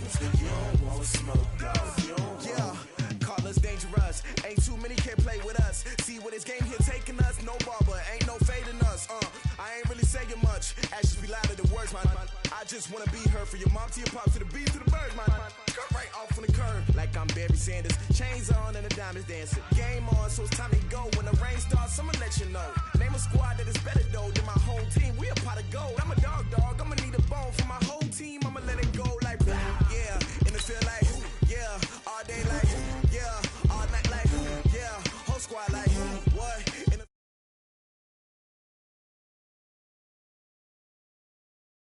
You don't want smoke, dog. Yeah, call us dangerous. Ain't too many can play with us. See where this game here taking us. No barber, ain't no fading us. I ain't really saying much. Actions be louder than words, man. I just wanna be heard from your mom to your pop to the beat to the birds, man. Cut right off on the curb like I'm Barry Sanders. Chains on and the diamonds dancing. Game on, so it's time to go. When the rain starts, I'ma let you know. Name a squad that is better though than my whole team. We a pot of gold. I'm a dog. I'ma need a bone for my whole team. I'ma let it go like yeah. And it feel like yeah. All day like yeah. All night like yeah. Whole squad like what? And the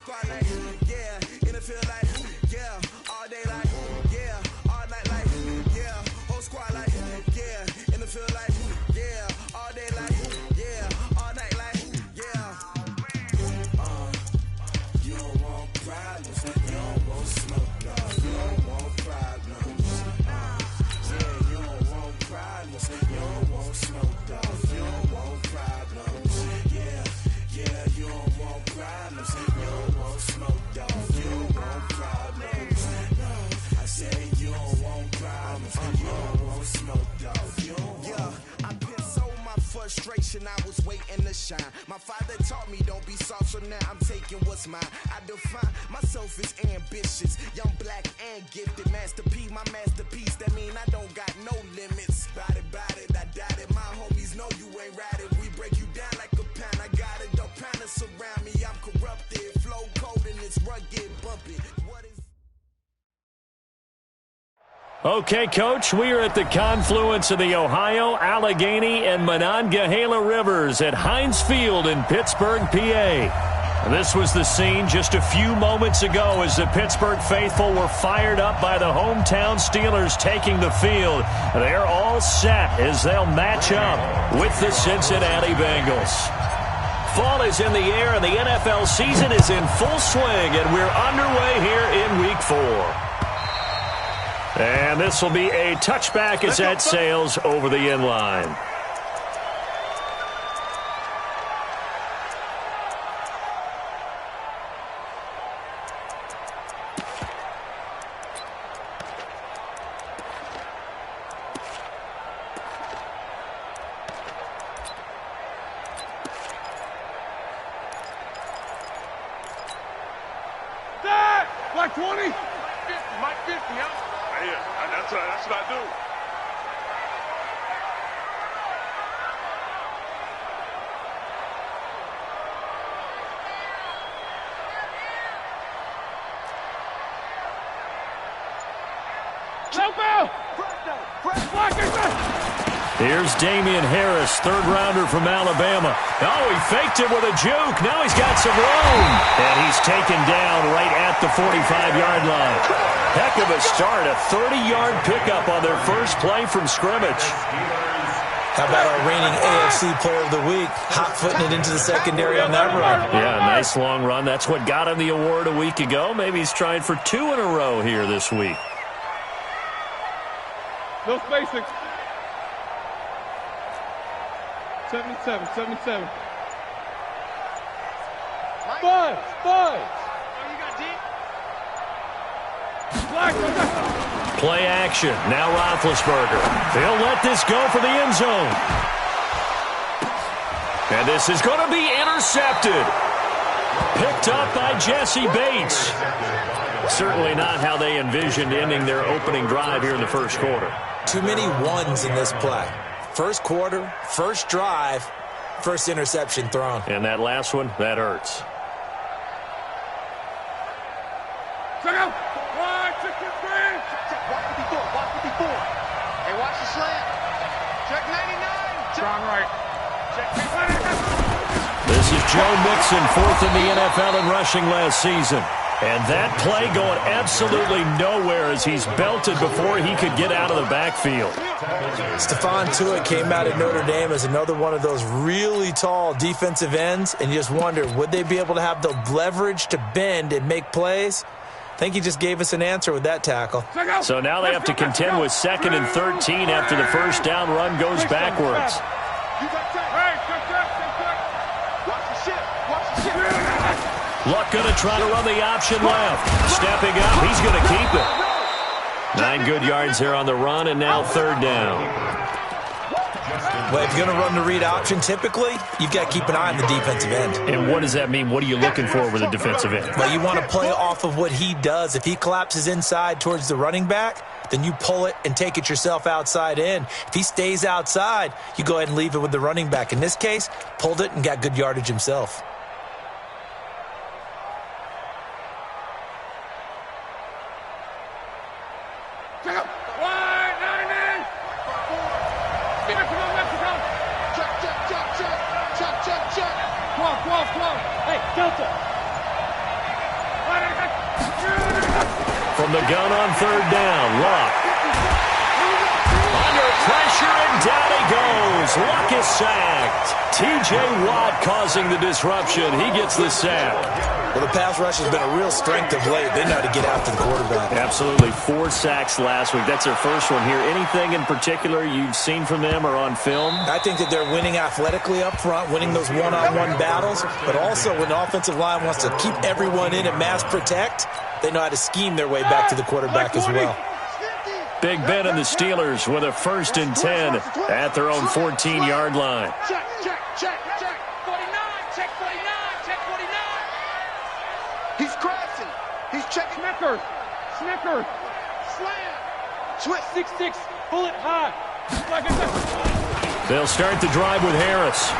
squad like yeah. And it feel like yeah. All day like yeah. All night like yeah. Whole squad like yeah. And it feel like yeah. All day like yeah. All night like yeah. You don't want problems. You don't want smoke, dog. You don't want problems. Yeah, you don't want problems. You don't want smoke, dog. You don't want problems. Yeah, you don't want problems. You don't want smoke, dog. You don't want problems. No, I said you don't want problems. You don't want smoke, dog. You don't want. Yeah, I've been so my frustration. I was waiting to shine. My father taught me don't be soft, so now I'm taking what's mine. I define myself as ambitious, young, black, and gifted. Master P, my masterpiece. That mean I don't got no limits. Bout it, I doubt it. My homies know you ain't ratted. We break you down like a pound. I got it, don't pound to surround me. I'm corrupted, flow cold and it's rugged, bumpy. What is? Okay, Coach, we are at the confluence of the Ohio, Allegheny, and Monongahela Rivers at Heinz Field in Pittsburgh, PA. This was the scene just a few moments ago as the Pittsburgh faithful were fired up by the hometown Steelers taking the field. They're all set as they'll match up with the Cincinnati Bengals. Fall is in the air and the NFL season is in full swing, and we're underway here in Week 4. And this will be a touchback as that sails over the end line. Like 20? Mike 50, huh? Yeah, that's what I do. Here's Damian Harris, third-rounder from Alabama. Oh, he faked it with a juke. Now he's got some room. And he's taken down right at the 45-yard line. Heck of a start, a 30-yard pickup on their first play from scrimmage. How about our reigning AFC Player of the Week, hot-footing it into the secondary on that run? Yeah, nice long run. That's what got him the award a week ago. Maybe he's trying for 2 in a row here this week. No spacing. 77. Five. Oh, you got deep? Play action. Now Roethlisberger. They'll let this go for the end zone. And this is going to be intercepted. Picked up by Jesse Bates. Certainly not how they envisioned ending their opening drive here in the first quarter. Too many ones in this play. First quarter, first drive, first interception thrown. And that last one, that hurts. Check out. Check your three. Watch 54. Hey, watch the slant. Check 99. Strong right. Check 50. This is Joe Mixon, fourth in the NFL in rushing last season. And that play going absolutely nowhere as he's belted before he could get out of the backfield. Stephon Tuitt came out of Notre Dame as another one of those really tall defensive ends, and you just wonder, would they be able to have the leverage to bend and make plays? I think he just gave us an answer with that tackle. So now they have to contend with 2nd and 13 after the first down run goes backwards. Luck going to try to run the option left. Stepping up, he's going to keep it. 9 good yards there on the run, and now 3rd down. Well, if you're going to run the read option, typically, you've got to keep an eye on the defensive end. And what does that mean? What are you looking for with a defensive end? Well, you want to play off of what he does. If he collapses inside towards the running back, then you pull it and take it yourself outside in. If he stays outside, you go ahead and leave it with the running back. In this case, pulled it and got good yardage himself. From the gun on 3rd down, Luck. Under pressure, and down he goes. Luck is sacked. T.J. Watt causing the disruption. He gets the sack. Well, the pass rush has been a real strength of late. They know how to get after the quarterback. Absolutely. 4 sacks last week. That's their first one here. Anything in particular you've seen from them or on film? I think that they're winning athletically up front, winning those one-on-one battles, but also when the offensive line wants to keep everyone in and mass protect, they know how to scheme their way back to the quarterback as well. Big Ben and the Steelers with a 1st and 10 at their own 14-yard line. Check, check, check, check. 49, check 49, check 49. He's crashing. He's checking. Snicker. Slam. Switch. 6-6. Pull it high. They'll start the drive with Harris.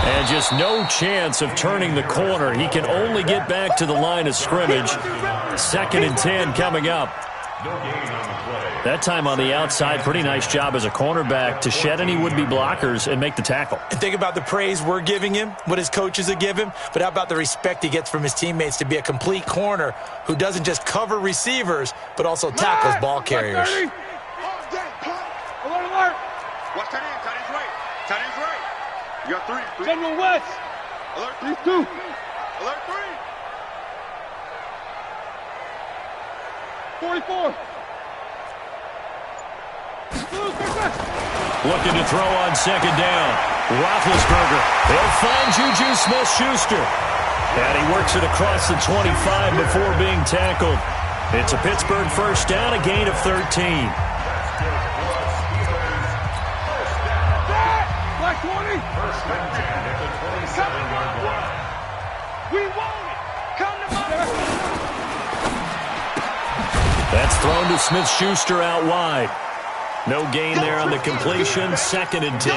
And just no chance of turning the corner. He can only get back to the line of scrimmage. 2nd and 10 coming up. That time on the outside, pretty nice job as a cornerback to shed any would-be blockers and make the tackle. And think about the praise we're giving him, what his coaches have given him, but how about the respect he gets from his teammates to be a complete corner who doesn't just cover receivers, but also tackles ball carriers. Alert, alert. Watch tight end. Tight end's right. Tight end's right. You got 3. General West. Alert 3. 2. Alert 3. 44. Looking to throw on 2nd down. Roethlisberger. They'll find Juju Smith-Schuster. And he works it across the 25 before being tackled. It's a Pittsburgh 1st down, a gain of 13. Black 20. We want it. Come to my. That's thrown to Smith-Schuster out wide. No gain there on the completion. 2nd and 10.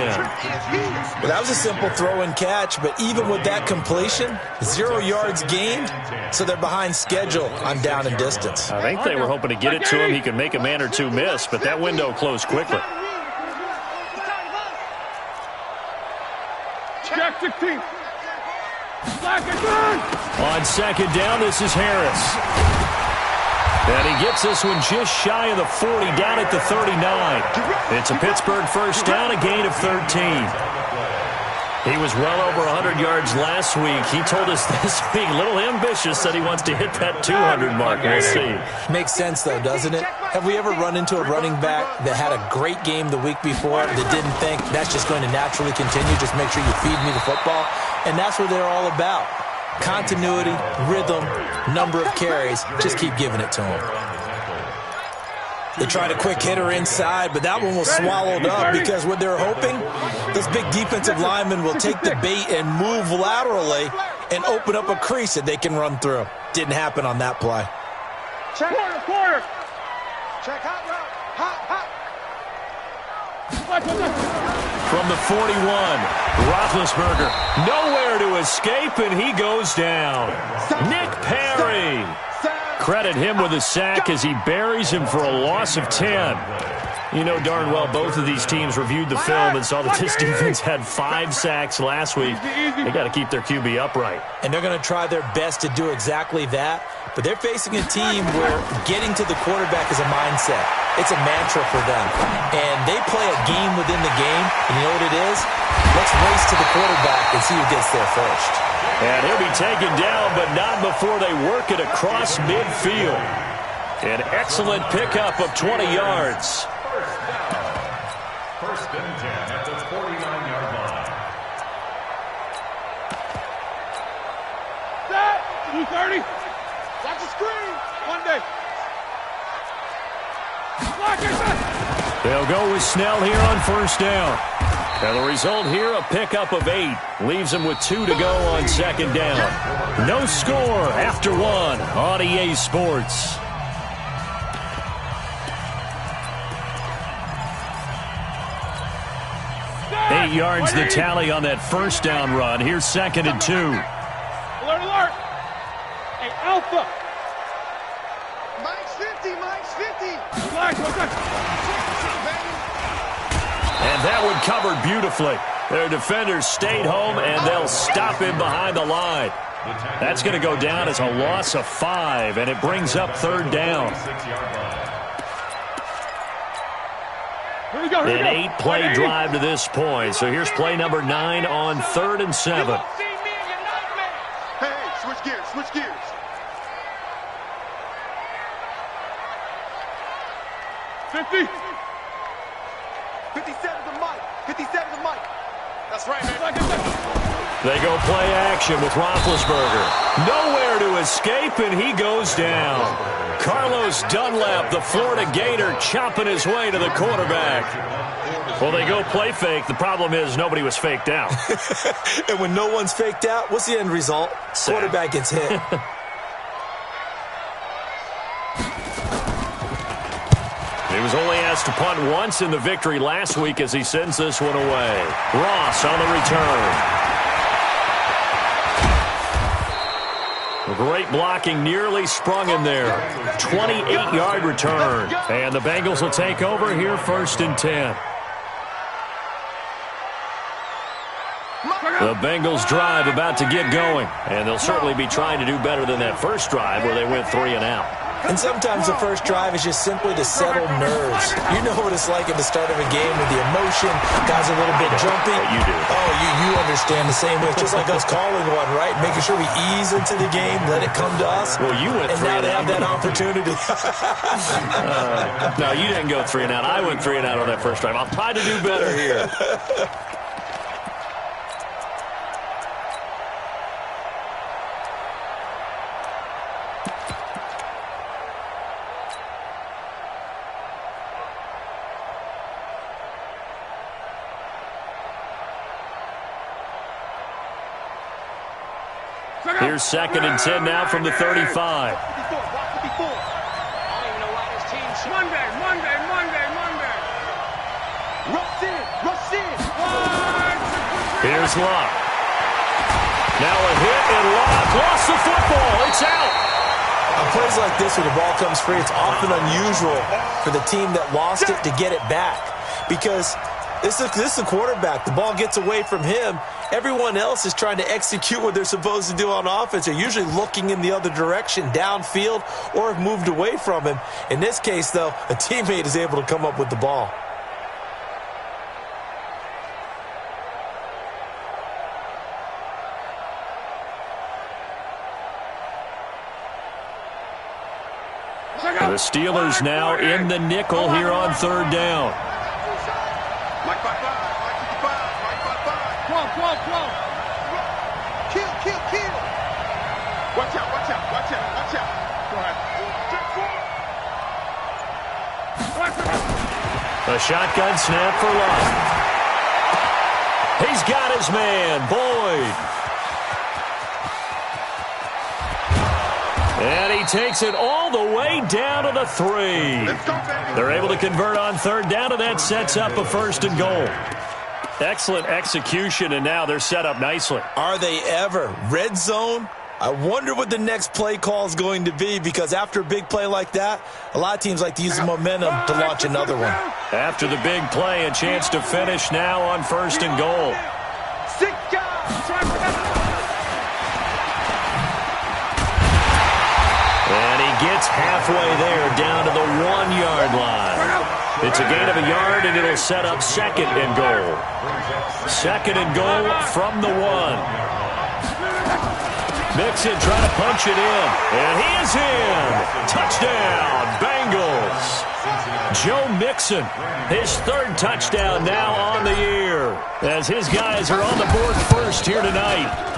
Well, that was a simple throw and catch, but even with that completion, 0 yards gained, so they're behind schedule on down and distance. I think they were hoping to get it to him. He could make a man or two miss, but that window closed quickly. Jack 16. Black again. On 2nd down, this is Harris. And he gets this one just shy of the 40, down at the 39. It's a Pittsburgh 1st down, a gain of 13. He was well over 100 yards last week. He told us this week, a little ambitious, that he wants to hit that 200 mark. We'll see. Makes sense, though, doesn't it? Have we ever run into a running back that had a great game the week before that didn't think that's just going to naturally continue, just make sure you feed me the football? And that's what they're all about. Continuity, rhythm, number of carries. Just keep giving it to him. They tried a quick hitter inside, but that one was swallowed up because what they're hoping, those big defensive linemen will take the bait and move laterally and open up a crease that they can run through. Didn't happen on that play. Check. Quarter. Check hot route. Hot. From the 41, Roethlisberger nowhere to escape, and he goes down. Nick Perry. Credit him with a sack as he buries him for a loss of 10. You know darn well both of these teams reviewed the film and saw that this defense had 5 sacks last week. They got to keep their QB upright. And they're going to try their best to do exactly that. But they're facing a team where getting to the quarterback is a mindset. It's a mantra for them. And they play a game within the game. And you know what it is? Let's race to the quarterback and see who gets there first. And he'll be taken down, but not before they work it across midfield. An excellent pickup of 20 yards. First and 10 at the 49-yard line. Set. They'll go with Snell here on first down. And the result here, a pickup of 8. Leaves them with 2 to go on second down. No score after 1 on EA Sports. Eight yards the tally on that first down run. Here's second and 2. Alert, alert. Hey, Alpha. Mike's 50, Mike's 50. Relax, relax. And that one covered beautifully. Their defenders stayed home, and they'll stop him behind the line. That's going to go down as a loss of 5, and it brings up third down. Here we go, here we go. An 8-play drive to this point. So here's play number 9 on 3rd and 7. Hey, switch gears, switch gears. $50. 57 to Mike, 57 to Mike. That's right, man. They go play action with Roethlisberger. Nowhere to escape, and he goes down. Carlos Dunlap, the Florida Gator, chopping his way to the quarterback. Well, they go play fake. The problem is nobody was faked out. And when no one's faked out, what's the end result? Quarterback gets hit. He was only asked to punt once in the victory last week as he sends this one away. Ross on the return. Great blocking, nearly sprung him there. 28-yard return. And the Bengals will take over here, 1st and 10. The Bengals drive about to get going, and they'll certainly be trying to do better than that first drive where they went 3 and out. And sometimes the first drive is just simply to settle nerves. You know what it's like at the start of a game with the emotion. Guys are a little bit jumpy. You do. Oh, you understand the same way. It's just like us calling one, right? Making sure we ease into the game, let it come to us. Well, you went 3 and and now they have out. that opportunity. No, you didn't go 3 and out. I went 3 and out on that first drive. I'll try to do better here. Here's 2nd and 10 now from the 35. Monday. Rush in. Here's Locke. Now a hit, and Locke lost the football. It's out. On plays like this where the ball comes free, it's often unusual for the team that lost it to get it back. Because this is the quarterback. The ball gets away from him. Everyone else is trying to execute what they're supposed to do on offense. They're usually looking in the other direction, downfield, or have moved away from him. In this case, though, a teammate is able to come up with the ball. The Steelers now in the nickel here on 3rd down. Mike 5-5, Mike 55, Mike 5-5. Come on. Kill. Watch out. Go ahead. A shotgun snap for Locke. He's got his man, Boyd. And he takes it all the way down to the 3. Let's go, baby. They're able to convert on 3rd down, and that sets up a 1st and goal. Excellent execution, and now they're set up nicely. Are they ever? Red zone? I wonder what the next play call is going to be, because after a big play like that, a lot of teams like to use the momentum to launch another one. After the big play, a chance to finish now on 1st and goal. 6 guys. And he gets halfway there, down to the 1-yard line. It's a gain of a yard, and it'll set up 2nd and goal. 2nd and goal from the 1. Mixon trying to punch it in, and he is in. Touchdown, Bengals. Joe Mixon, his 3rd touchdown now on the year, as his guys are on the board first here tonight.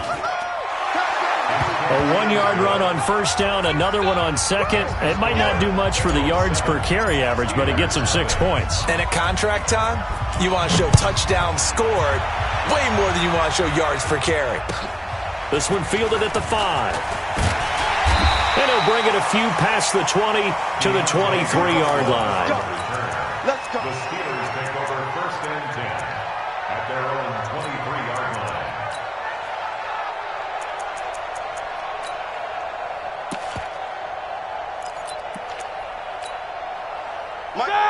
A 1-yard run on first down, another one on second. It might not do much for the yards per carry average, but it gets him 6 points. And at contract time, you want to show touchdowns scored way more than you want to show yards per carry. This one fielded at the 5. And he'll bring it a few past the 20 to the 23-yard line. Let's go. The Steelers take over first and 10 at their own 23-yard line.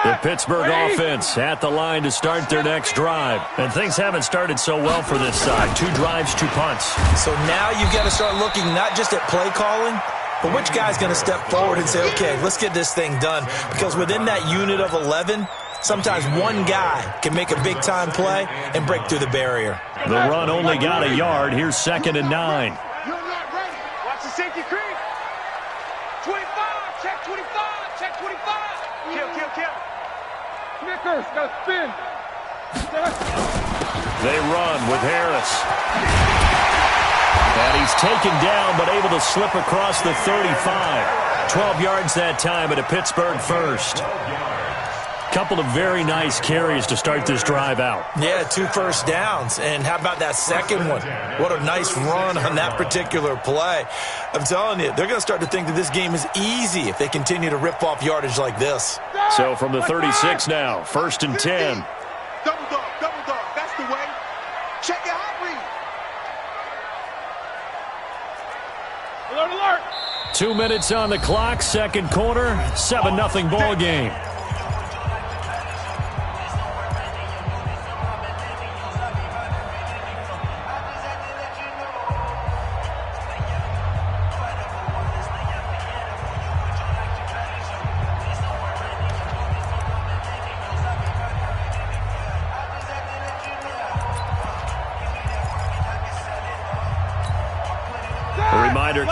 The Pittsburgh offense at the line to start their next drive. And things haven't started so well for this side. 2 drives, 2 punts. So now you've got to start looking not just at play calling, but which guy's going to step forward and say, okay, let's get this thing done. Because within that unit of 11, sometimes one guy can make a big-time play and break through the barrier. The run only got a yard. Here's 2nd and 9. You're not ready. Watch the safety creep. 25. Check 25. Check 25. Kill. Snickers, got spin. They run with Harris. And he's taken down, but able to slip across the 35. 12 yards that time at a Pittsburgh first. Couple of very nice carries to start this drive out. Yeah, 2 first downs. And how about that second one? What a nice run on that particular play. I'm telling you, they're going to start to think that this game is easy if they continue to rip off yardage like this. So from the 36 now, 1st and 10. Double dog. That's the way. Check your hot read. Alert. 2 minutes on the clock, second quarter, 7-0 ball game.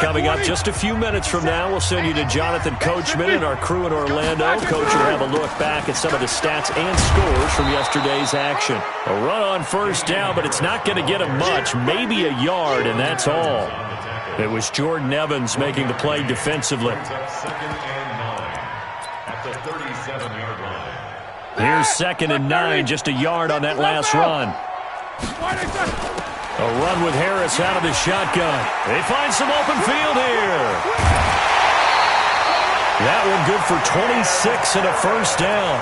Coming up just a few minutes from now, we'll send you to Jonathan Coachman and our crew in Orlando. Coach will have a look back at some of the stats and scores from yesterday's action. A run on first down, but it's not going to get him much, maybe a yard, and that's all. It was Jordan Evans making the play defensively. Here's 2nd and 9, just a yard on that last run. A run with Harris out of the shotgun. They find some open field here. That one good for 26 and a first down.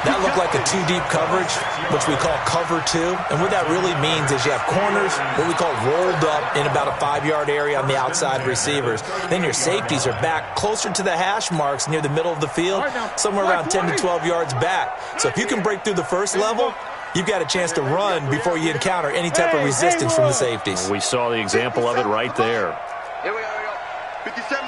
That looked like a 2-deep coverage, which we call cover 2. And what that really means is you have corners, what we call rolled up in about a 5-yard area on the outside receivers. Then your safeties are back closer to the hash marks near the middle of the field, somewhere around 10 to 12 yards back. So if you can break through the first level, you've got a chance to run before you encounter any type of resistance from the safeties. We saw the example of it right there. Here we go. 57.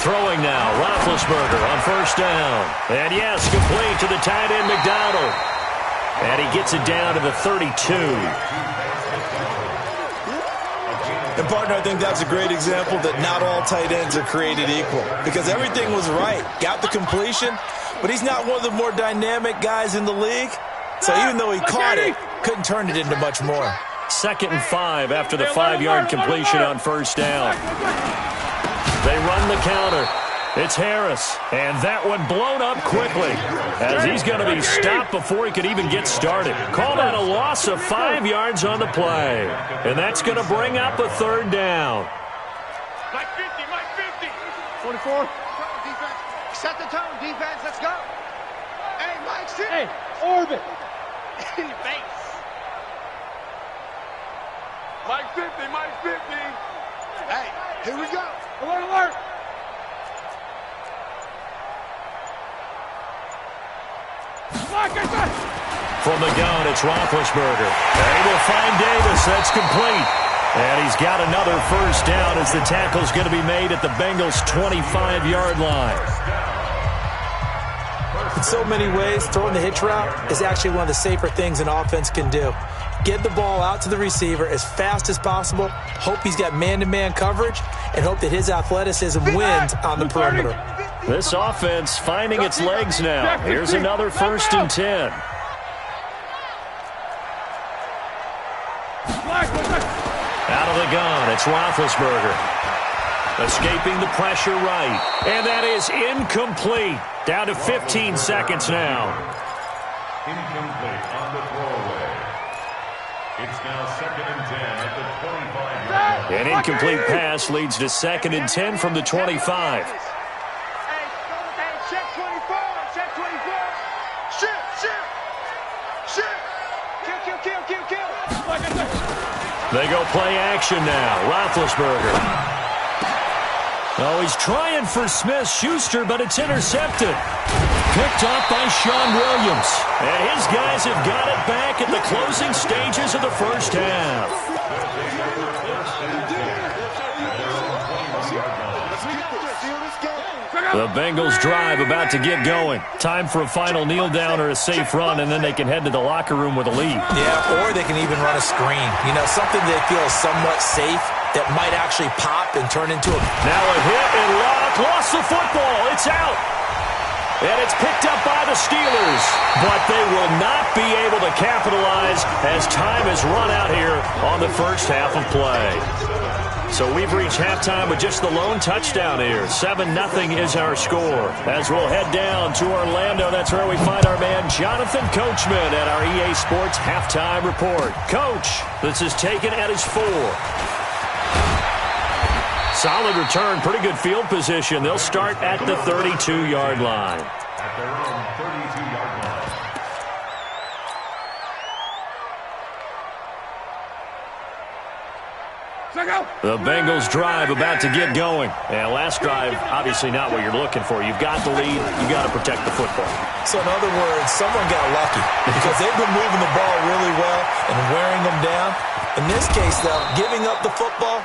Throwing now, Roethlisberger on first down. And yes, complete to the tight end, McDonald. And he gets it down to the 32. And, partner, I think that's a great example that not all tight ends are created equal. Because everything was right. Got the completion, but he's not one of the more dynamic guys in the league. So even though he caught it, couldn't turn it into much more. 2nd and 5 after the 5-yard completion on first down. They run the counter. It's Harris. And that one blown up quickly as he's going to be stopped before he could even get started. Called out a loss of 5 yards on the play. And that's going to bring up a 3rd down. Mike 50. 24. Defense. Set the tone, defense. Let's go. Hey, Mike, sit. Hey, orbit. In your face. Mike 50. Hey, here we go. Alert. From the gun, it's Roethlisberger. They will find Davis. That's complete. And he's got another first down as the tackle's going to be made at the Bengals' 25-yard line. In so many ways, throwing the hitch route is actually one of the safer things an offense can do. Get the ball out to the receiver as fast as possible, hope he's got man-to-man coverage, and hope that his athleticism wins on the perimeter. This offense finding its legs now. Here's another 1st and 10. Out of the gun, it's Roethlisberger. Escaping the pressure right. And that is incomplete. Down to 15 seconds now. Incomplete on the throwaway. It's now 2nd and 10 at the 25-yard line. An incomplete pass leads to 2nd and 10 from the 25. Hey, check 24. Check 24. Shit. Kill. They go play action now. Roethlisberger. Oh, he's trying for Smith-Schuster, but it's intercepted. Picked off by Sean Williams. And his guys have got it back at the closing stages of the first half. The Bengals drive about to get going. Time for a final kneel down or a safe run, and then they can head to the locker room with a lead. Yeah, or they can even run a screen. You know, something they feel is somewhat safe that might actually pop and turn into a... Now a hit and lost the football. It's out. And it's picked up by the Steelers. But they will not be able to capitalize as time has run out here on the first half of play. So we've reached halftime with just the lone touchdown here. 7-0 is our score. As we'll head down to Orlando, that's where we find our man Jonathan Coachman at our EA Sports Halftime Report. Coach, this is taken at his 4. Solid return, pretty good field position. They'll start at the 32-yard line. At their own 32-yard line. The Bengals drive about to get going. And last drive, obviously not what you're looking for. You've got the lead. You've got to protect the football. So in other words, someone got lucky because they've been moving the ball really well and wearing them down. In this case, though, giving up the football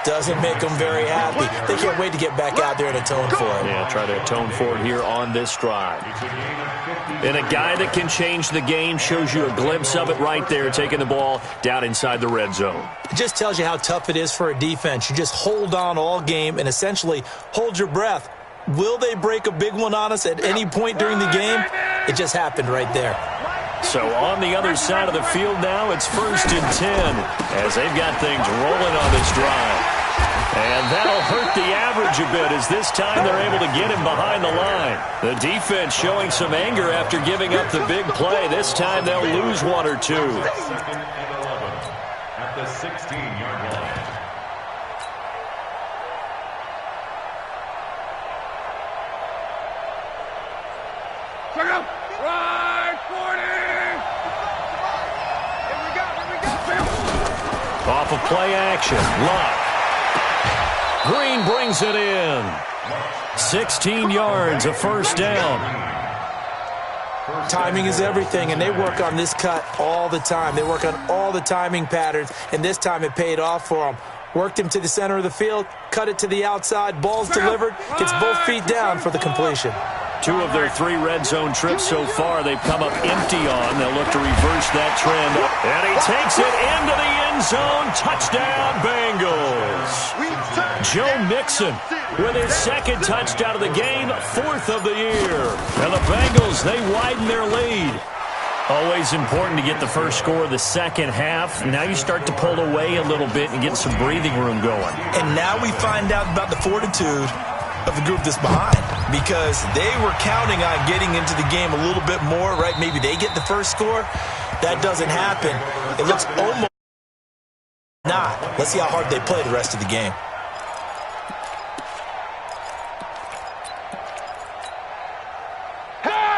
doesn't make them very happy. They can't wait to get back out there and atone for it. Yeah, try to atone for it here on this drive. And a guy that can change the game shows you a glimpse of it right there, taking the ball down inside the red zone. It just tells you how tough it is for a defense. You just hold on all game and essentially hold your breath. Will they break a big one on us at any point during the game? It just happened right there. So on the other side of the field now, it's 1st and 10 as they've got things rolling on this drive. And that'll hurt the average a bit as this time they're able to get him behind the line. The defense showing some anger after giving up the big play. This time they'll lose 1 or 2. 2nd and 11 at the 16-yard line. Right, 40! Here we go. Off of play action, Luck. Green brings it in. 16 yards, a first down. Timing is everything, and they work on this cut all the time. They work on all the timing patterns, and this time it paid off for them. Worked him to the center of the field, cut it to the outside, ball's delivered, gets both feet down for the completion. 2 of their 3 red zone trips so far they've come up empty on. They'll look to reverse that trend. And he takes it into the end zone. Touchdown, Bengals. Joe Mixon with his 2nd touchdown of the game, 4th of the year. And the Bengals, they widen their lead. Always important to get the first score of the second half. Now you start to pull away a little bit and get some breathing room going. And now we find out about the fortitude of the group that's behind, because they were counting on getting into the game a little bit more, right? Maybe they get the first score. That doesn't happen. It looks almost not. Let's see how hard they play the rest of the game.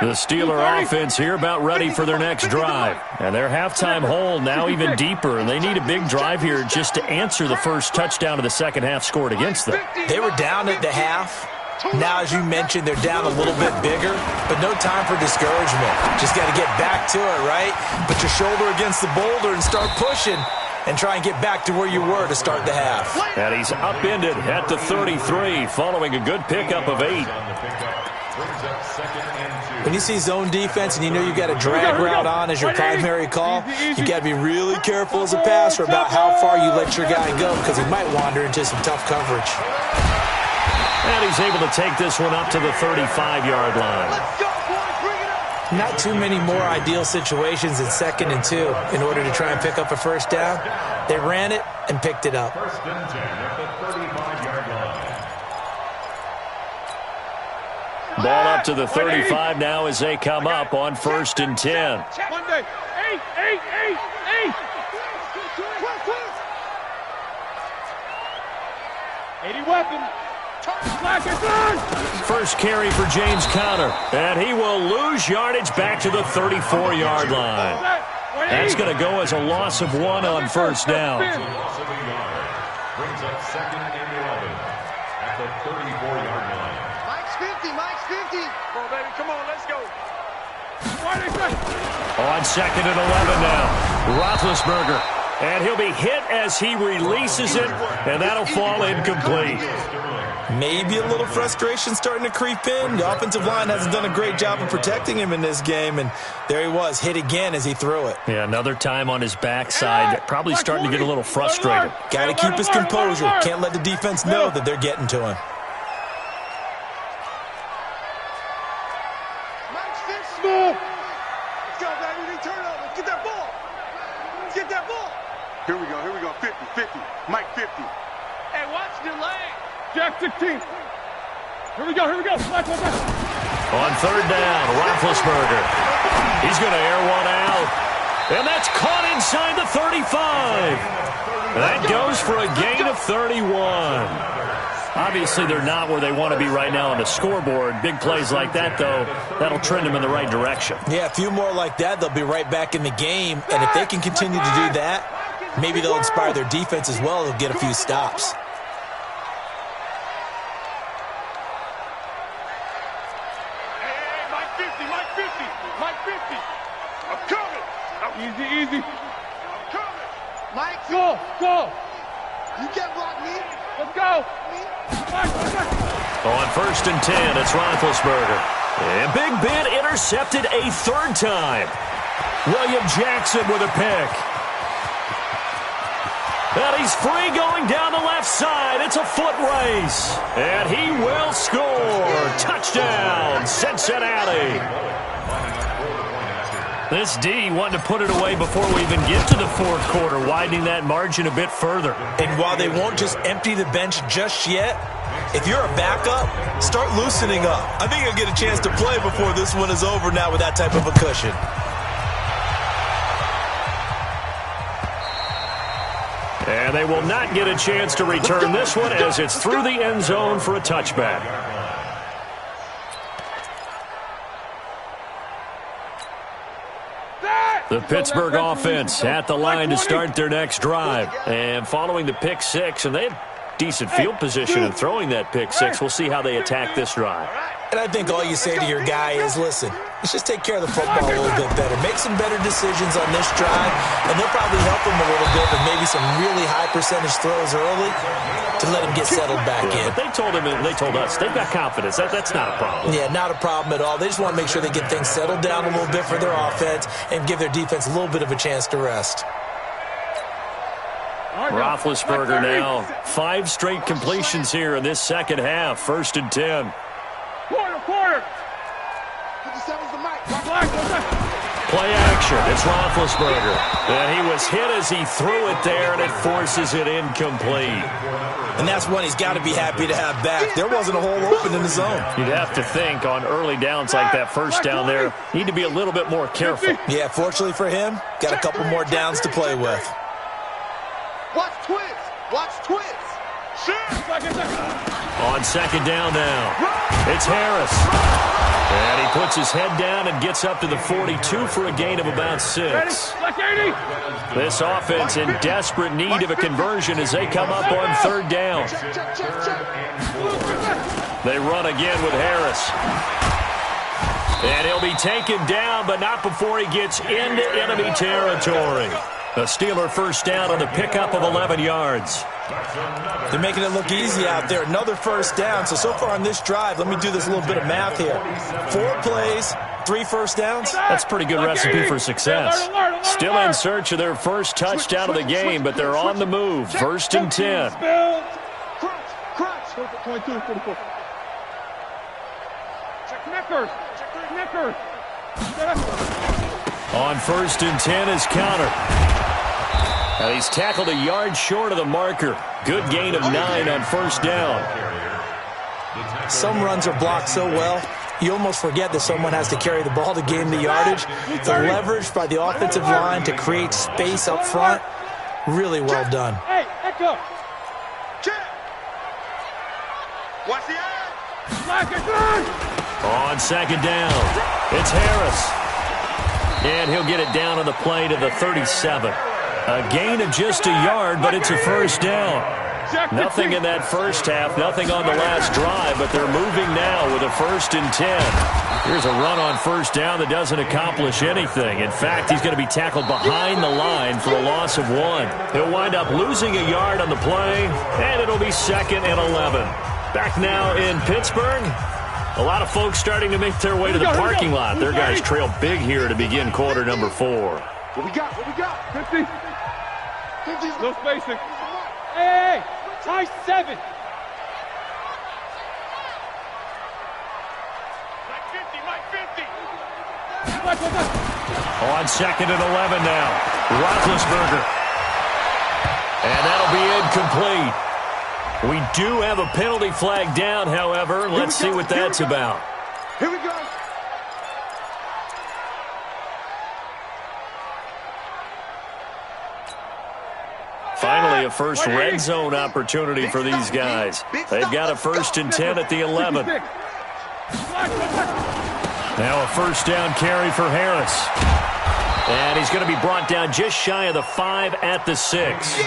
The Steeler offense here about ready for their next drive. And their halftime hole now even deeper, and they need a big drive here just to answer the first touchdown of the second half scored against them. They were down at the half. Now, as you mentioned, they're down a little bit bigger, but no time for discouragement. Just got to get back to it, right? Put your shoulder against the boulder and start pushing and try and get back to where you were to start the half. And he's upended at the 33 following a good pickup of 8. When you see zone defense and you know you've got a drag route on as your primary call, you got to be really careful as a passer about how far you let your guy go, because he might wander into some tough coverage. And he's able to take this one up to the 35-yard line. Not too many more ideal situations in 2nd and 2 in order to try and pick up a first down. They ran it and picked it up. 1st and 10 at the 35-yard line. Ball up to the 35 now as they come up on 1st and 10. Monday. 8. 80 weapon. First carry for James Conner, and he will lose yardage back to the 34-yard line. That's going to go as a loss of 1 on 1st down. Loss of a yard. Brings up 2nd and 11 at the 34-yard line. Mike's 50. Mike's 50. Come on, baby. Come on, let's go. On 2nd and 11 now, Roethlisberger. And he'll be hit as he releases it, and that'll fall incomplete. Maybe a little frustration starting to creep in. The offensive line hasn't done a great job of protecting him in this game, and there he was, hit again as he threw it. Yeah, another time on his backside, probably starting to get a little frustrated. Got to keep his composure. Can't let the defense know that they're getting to him. Mike's 50. Let's go, baby. They turn over. Get that ball. Get that ball. Here we go. 50. Mike 50. Hey, watch the lane. Jack 16. Here we go. Black. On 3rd down, Roethlisberger. He's going to air one out. And that's caught inside the 35. That goes for a gain of 31. Obviously, they're not where they want to be right now on the scoreboard. Big plays like that, though, that'll trend them in the right direction. Yeah, a few more like that, they'll be right back in the game. And if they can continue to do that, maybe they'll inspire their defense as well. They'll get a few stops. Easy. Mike, Go. you can't block me. Let's go. On 1st and 10, it's Roethlisberger. And Big Ben intercepted a 3rd time. William Jackson with a pick. And he's free going down the left side. It's a foot race. And he will score. Touchdown, Cincinnati. This D wanting to put it away before we even get to the 4th quarter, widening that margin a bit further. And while they won't just empty the bench just yet, if you're a backup, start loosening up. I think you'll get a chance to play before this one is over now with that type of a cushion. And they will not get a chance to return this one as it's through the end zone for a touchback. The Pittsburgh offense at the line to start their next drive. And following the pick 6, and they had decent field position in throwing that pick 6. We'll see how they attack this drive. And I think all you say to your guy is, listen, let's just take care of the football a little bit better. Make some better decisions on this drive, and they'll probably help him a little bit with maybe some really high percentage throws early to let him get settled back in. But they told him, and they told us, they've got confidence. That's not a problem. Yeah, not a problem at all. They just want to make sure they get things settled down a little bit for their offense and give their defense a little bit of a chance to rest. Roethlisberger now, 5 straight completions here in this second half. 1st and 10. Quarter. 57's the mic. Play action. It's Roethlisberger. And he was hit as he threw it there, and it forces it incomplete. And that's one he's got to be happy to have back. There wasn't a hole open in the zone. You'd have to think on early downs like that first down there, need to be a little bit more careful. Yeah, fortunately for him, got a couple more downs to play with. Watch twist. On 2nd down now, it's Harris. And he puts his head down and gets up to the 42 for a gain of about 6. This offense in desperate need of a conversion as they come up on 3rd down. They run again with Harris. And he'll be taken down, but not before he gets into enemy territory. A Steeler first down on the pickup of 11 yards. They're making it look easy out there. Another first down. So far on this drive, let me do this little bit of math here. 4 plays, 3 first downs. That's a pretty good recipe for success. Still in search of their first touchdown of the game, but they're on the move. 1st and 10. Crunch. 22, 44. Check Knickers. On 1st and 10 is counter. Now he's tackled a yard short of the marker. Good gain of 9 on 1st down. Some runs are blocked so well, you almost forget that someone has to carry the ball to gain the yardage. The leverage by the offensive line to create space up front, really well done. Hey, echo. Watch the eye. On 2nd down, it's Harris. And he'll get it down on the play to the 37. A gain of just a yard, but it's a 1st down. Nothing in that first half, nothing on the last drive, but they're moving now with a 1st and 10. Here's a run on 1st down that doesn't accomplish anything. In fact, he's going to be tackled behind the line for a loss of 1. He'll wind up losing a yard on the play, and it'll be 2nd and 11. Back now in Pittsburgh. A lot of folks starting to make their way to the parking lot. Their guys trail big here to begin quarter number 4. What we got? 50. No spacing. Hey, try 7. Mike 50. On 2nd and 11 now. Roethlisberger. And that'll be incomplete. We do have a penalty flag down, however. Let's see what that's about. Here we go. Finally, a first red zone opportunity for these guys. They've got a 1st and 10 at the 11. Now a 1st down carry for Harris. And he's going to be brought down just shy of the 5 at the 6.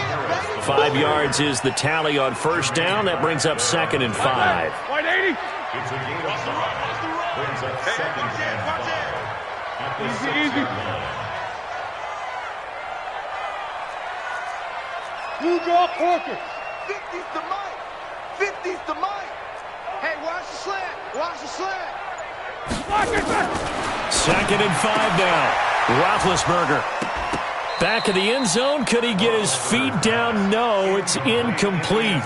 5 yards is the tally on 1st down. That brings up 2nd and 5. White 80. It's a gain of 5. Brings up 2nd and 5. At the 6-yard line. Blue draw Corker. 50's the mic. 50's the mic. Hey, watch the slant. Watch the slant. 2nd and 5 now. Roethlisberger. Back of the end zone. Could he get his feet down? No, it's incomplete.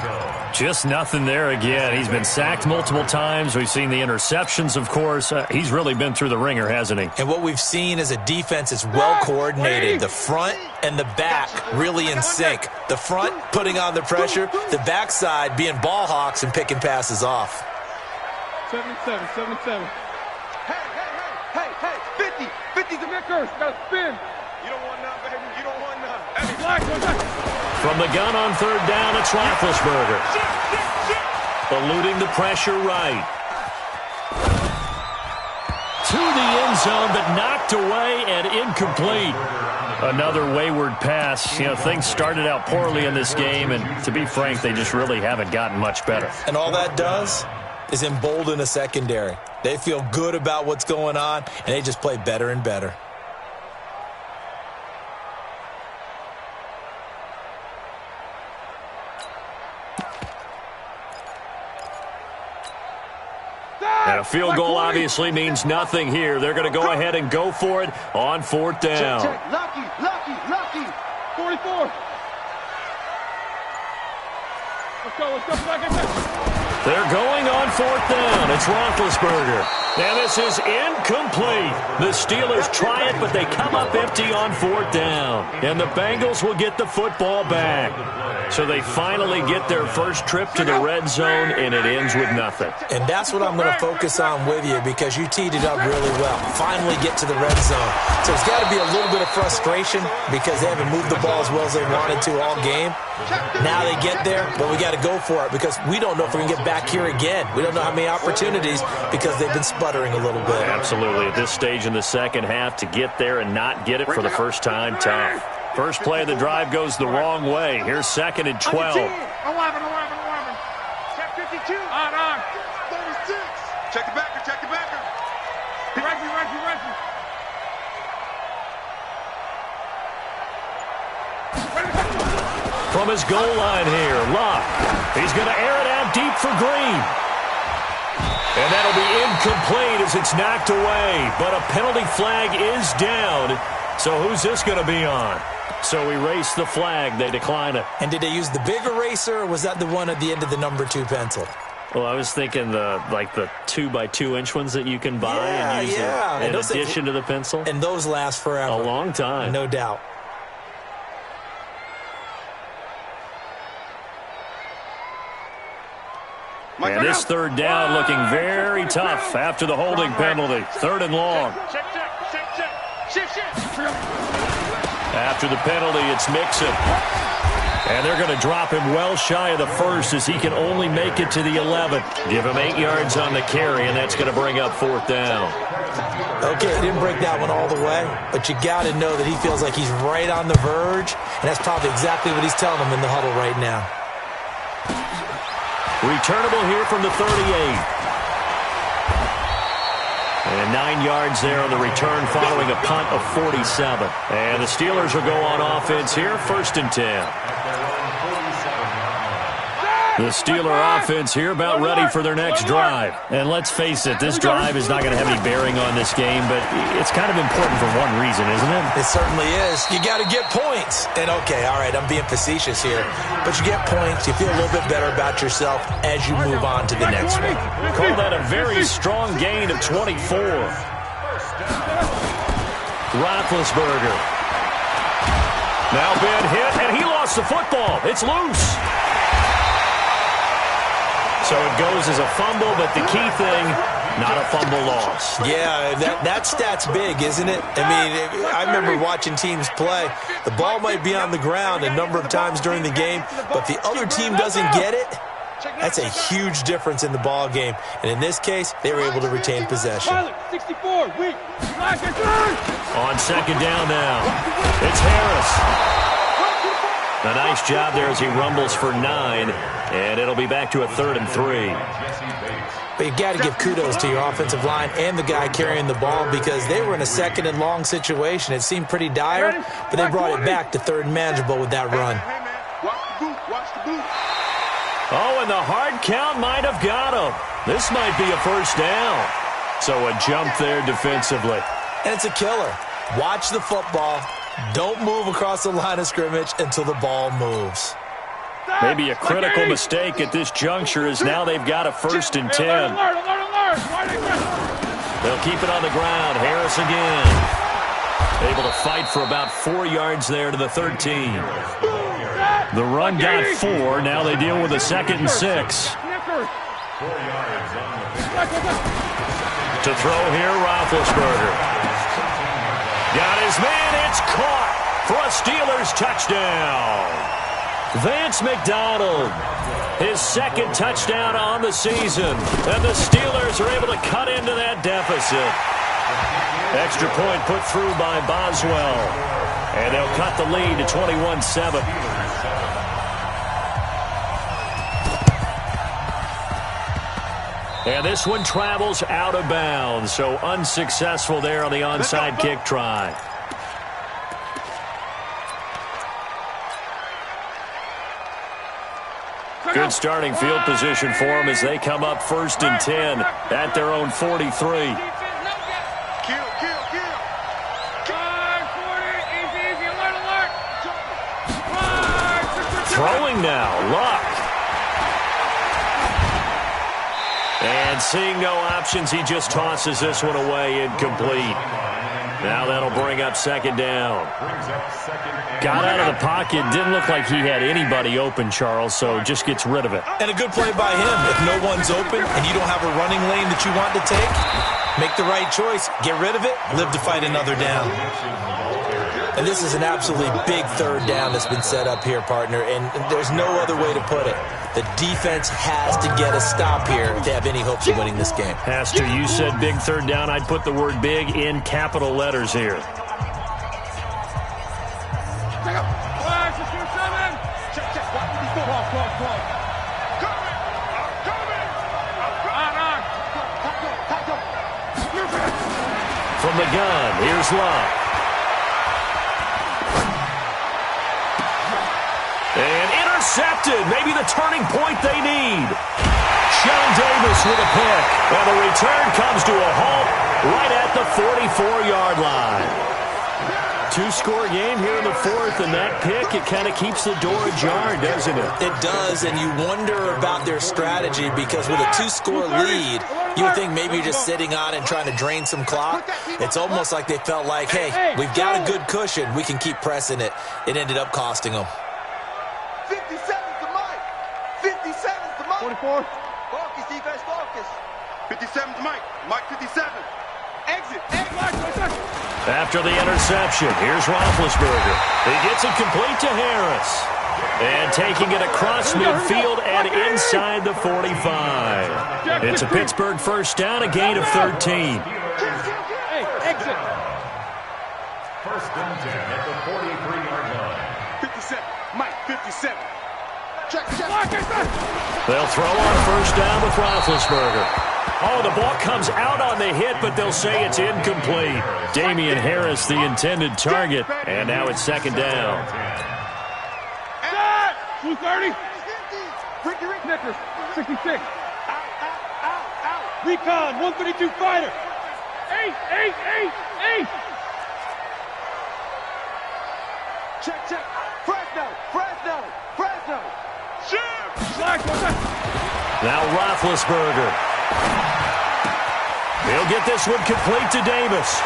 Just nothing there again. He's been sacked multiple times. We've seen the interceptions, of course. He's really been through the ringer, hasn't he? And what we've seen is a defense that's well coordinated. The front and the back really in sync. The front putting on the pressure. The backside being ball hawks and picking passes off. 77. Hey, 50. 50's the Vickers, got to spin. You don't want none, baby. You don't want none. Hey, black. From the gun on 3rd down, it's Roethlisberger. Eluding the pressure right. To the end zone, but knocked away and incomplete. Another wayward pass. You know, things started out poorly in this game, and to be frank, they just really haven't gotten much better. And all that does is embolden a secondary. They feel good about what's going on, and they just play better and better. And a field goal obviously means nothing here. They're going to go ahead and go for it on 4th down. Check. Lucky. 44. Let's go. They're going on 4th down. It's Roethlisberger. And this is incomplete. The Steelers try it, but they come up empty on 4th down. And the Bengals will get the football back. So they finally get their first trip to the red zone, and it ends with nothing. And that's what I'm going to focus on with you, because you teed it up really well. Finally get to the red zone. So it's got to be a little bit of frustration because they haven't moved the ball as well as they wanted to all game. Now they get there, but we got to go for it because we don't know if we can get back here again. We don't know how many opportunities because they've been sputtering a little bit. Absolutely. At this stage in the second half, to get there and not get it for the first time, tough. First play of the drive goes the wrong way. Here's 2nd and 12. 11. Check 52. On. 36. Check the backer. Reggie. From his goal line here, Locke. He's going to air it out deep for Green. And that'll be incomplete as it's knocked away. But a penalty flag is down. So who's this going to be on? So erase the flag. They decline it. And did they use the big eraser, or was that the one at the end of the number 2 pencil? Well, I was thinking the 2x2-inch ones that you can buy and use in addition to the pencil. And those last forever. A long time. No doubt. And this third down looking very tough after the holding penalty. Third and long. After the penalty, it's Mixon. And they're going to drop him well shy of the first as he can only make it to the 11. Give him 8 yards on the carry, and that's going to bring up fourth down. Okay, he didn't break that one all the way, but you got to know that he feels like he's right on the verge, and that's probably exactly what he's telling them in the huddle right now. Returnable here from the 38. And 9 yards there on the return following a punt of 47. And the Steelers will go on offense here, 1st and 10. The Steeler offense here about ready for their next drive. And let's face it, this drive is not going to have any bearing on this game, but it's kind of important for one reason, isn't it? It certainly is. You got to get points. And okay, all right, I'm being facetious here, but you get points, you feel a little bit better about yourself as you move on to the next one. Call that a very strong gain of 24. Roethlisberger. Now been hit, and he lost the football. It's loose. So it goes as a fumble, but the key thing, not a fumble loss. Yeah, that stat's big, isn't it? I mean, I remember watching teams play. The ball might be on the ground a number of times during the game, but if the other team doesn't get it, that's a huge difference in the ball game. And in this case, they were able to retain possession. 64, weak. On second down now, it's Harris. A nice job there as he rumbles for 9, and it'll be back to a 3rd and 3. But you got to give kudos to your offensive line and the guy carrying the ball because they were in a 2nd and long situation. It seemed pretty dire, but they brought it back to 3rd and manageable with that run. Oh, and the hard count might have got him. This might be a 1st down. So a jump there defensively. And it's a killer. Watch the football. Don't move across the line of scrimmage until the ball moves. Maybe a critical mistake at this juncture is now they've got a 1st and 10. They'll keep it on the ground. Harris again. Able to fight for about 4 yards there to the 13. The run got 4. Now they deal with a 2nd and 6. To throw here, Roethlisberger. Got his man, it's caught for a Steelers touchdown. Vance McDonald, his 2nd touchdown on the season, and the Steelers are able to cut into that deficit. Extra point put through by Boswell, and they'll cut the lead to 21-7. And this one travels out of bounds, so unsuccessful there on the onside kick try. Good starting field position for them as they come up 1st and 10 at their own 43. Throwing now, Luck. And seeing no options, he just tosses this one away incomplete. Now that'll bring up 2nd down. Got out of the pocket. Didn't look like he had anybody open, Charles, so just gets rid of it. And a good play by him. If no one's open and you don't have a running lane that you want to take, make the right choice. Get rid of it. Live to fight another down. And this is an absolutely big 3rd down that's been set up here, partner, and there's no other way to put it. The defense has to get a stop here to have any hopes of winning this game. Has to. You said big 3rd down. I'd put the word big in capital letters here. From the gun, here's Luck. And intercepted. Maybe the turning point they need. Sean Davis with a pick. And the return comes to a halt right at the 44-yard line. Two-score game here in the fourth, and that pick, it kind of keeps the door ajar, doesn't it? It does, and you wonder about their strategy because with a two-score lead, you would think maybe you're just sitting on and trying to drain some clock. It's almost like they felt like, hey, we've got a good cushion. We can keep pressing it. It ended up costing them. 57 to Mike. 57 to Mike. 24. Focus, defense, focus. 57 to Mike. Mike 57. Exit. After the interception, here's Roethlisberger. He gets it complete to Harris. And taking it across midfield and inside the 45. It's a Pittsburgh first down, a gain of 13. Hey, exit. First and 10 at the 43-yard line. 57. Mike 57. Check. They'll throw on first down with Roethlisberger. Oh, the ball comes out on the hit, but they'll say it's incomplete. Damian Harris, the intended target, and now it's second down. 230. Ricky. Snickers. 66. Recon. 132 fighter. 8. Check. Fresno. Slack. Now Roethlisberger. He'll get this one complete to Davis.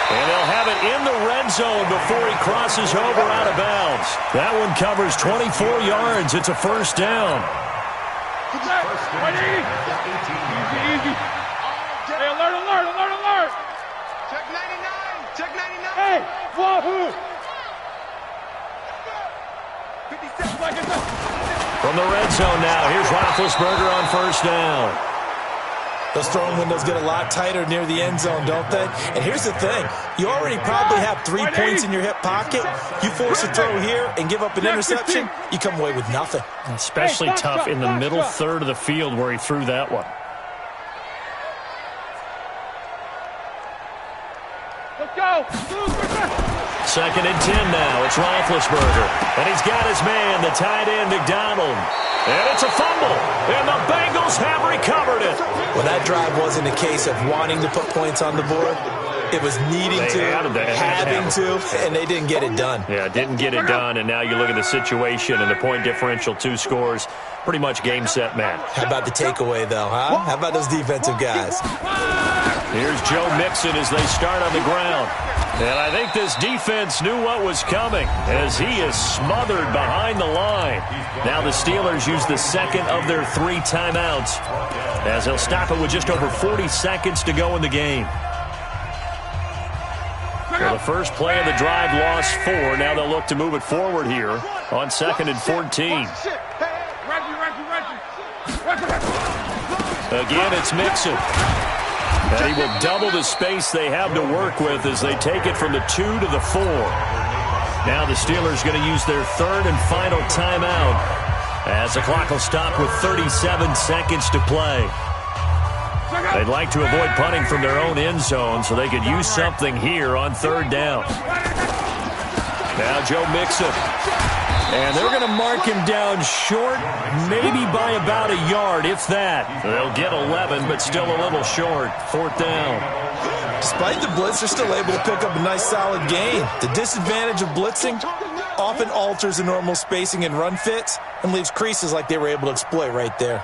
And they'll have it in the red zone before he crosses over out of bounds. That one covers 24 yards. It's a first down. Easy. Hey, alert. Check 99. Hey, wahoo. 57. From the red zone now, here's Roethlisberger on first down. Those throwing windows get a lot tighter near the end zone, don't they? And here's the thing. You already probably have 3 points in your hip pocket. You force a throw here and give up an interception, you come away with nothing. Especially tough in the middle third of the field where he threw that one. Let's go. Second and 10 now. It's Roethlisberger. And he's got his man, the tight end, McDonald. And it's a fumble. And the Bengals have recovered it. Well, that drive wasn't a case of wanting to put points on the board. It was needing having to, and they didn't get it done. Yeah, didn't get it done, and now you look at the situation and the point differential, 2 scores, pretty much game, set, match. How about the takeaway, though, huh? How about those defensive guys? Here's Joe Mixon as they start on the ground. And I think this defense knew what was coming as he is smothered behind the line. Now the Steelers use the second of their 3 timeouts as they'll stop it with just over 40 seconds to go in the game. Well, the first play of the drive lost 4. Now they'll look to move it forward here on second and 14. Again, it's Mixon. And he will double the space they have to work with as they take it from the 2 to the 4. Now the Steelers going to use their third and final timeout as the clock will stop with 37 seconds to play. They'd like to avoid punting from their own end zone so they could use something here on third down. Now Joe Mixon. And they're going to mark him down short, maybe by about a yard, if that. They'll get 11, but still a little short. Fourth down. Despite the blitz, they're still able to pick up a nice, solid gain. The disadvantage of blitzing often alters the normal spacing and run fits and leaves creases like they were able to exploit right there.